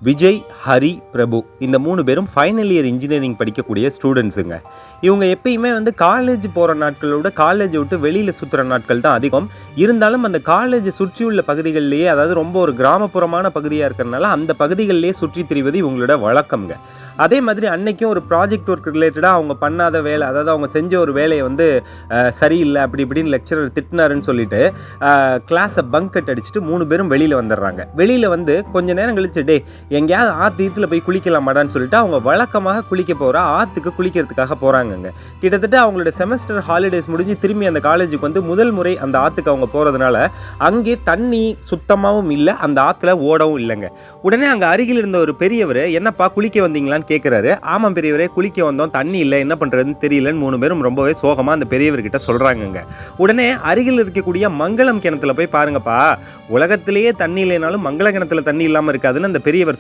விஜய், ஹரி, பிரபு இந்த 3 பேரும் final year engineering படிக்கக்கூடிய ஸ்டூடெண்ட்ஸுங்க. இவங்க எப்பயுமே காலேஜ் போகிற நாட்களோட காலேஜை விட்டு வெளியில் சுற்றுற நாட்கள் தான் அதிகம். இருந்தாலும் அந்த காலேஜை சுற்றியுள்ள பகுதிகளிலேயே, அதாவது ரொம்ப ஒரு கிராமப்புறமான பகுதியாக இருக்கிறனால அந்த பகுதிகளிலேயே சுற்றி திரிவது இவங்களோட வழக்கம்ங்க. அதே மாதிரி அன்னைக்கும் ஒரு ப்ராஜெக்ட் ஒர்க் ரிலேட்டடாக அவங்க பண்ணாத வேலை, அதாவது அவங்க செஞ்ச ஒரு வேலையை சரியில்லை அப்படி இப்படின்னு லெக்சரர் திட்டினாருன்னு சொல்லிட்டு கிளாஸை பங்க் கட் அடிச்சுட்டு 3 பேரும் வெளியில் வந்துடுறாங்க. வெளியில் கொஞ்ச நேரம் கழிச்சு, டே எங்கேயாவது ஆற்று ஈத்துல போய் குளிக்கலாமாடான்னு சொல்லிட்டு அவங்க வழக்கமாக குளிக்க போகிற ஆற்றுக்கு குளிக்கிறதுக்காக போகிறாங்கங்க. கிட்டத்தட்ட அவங்களோட செமஸ்டர் ஹாலிடேஸ் முடிஞ்சு திரும்பி அந்த காலேஜுக்கு முதல் முறை அந்த ஆற்றுக்கு அவங்க போகிறதுனால அங்கே தண்ணி சுத்தமாகவும் இல்லை, அந்த ஆற்றுல ஓடவும் இல்லைங்க. உடனே அங்கே அருகில் இருந்த ஒரு பெரியவர், என்னப்பா குளிக்க வந்தீங்களான்னு கேட்குறாரு. ஆமாம் பெரியவரே, குளிக்க வந்தோம், தண்ணி இல்லை, என்ன பண்ணுறதுன்னு தெரியலன்னு 3 பேரும் ரொம்பவே சோகமாக அந்த பெரியவர்கிட்ட சொல்கிறாங்கங்க. உடனே அருகில் இருக்கக்கூடிய மங்களம் கிணத்துல போய் பாருங்கப்பா, உலகத்திலேயே தண்ணி இல்லைனாலும் மங்கள கிணத்துல தண்ணி இல்லாமல் இருக்காதுன்னு அந்த பெரியவர்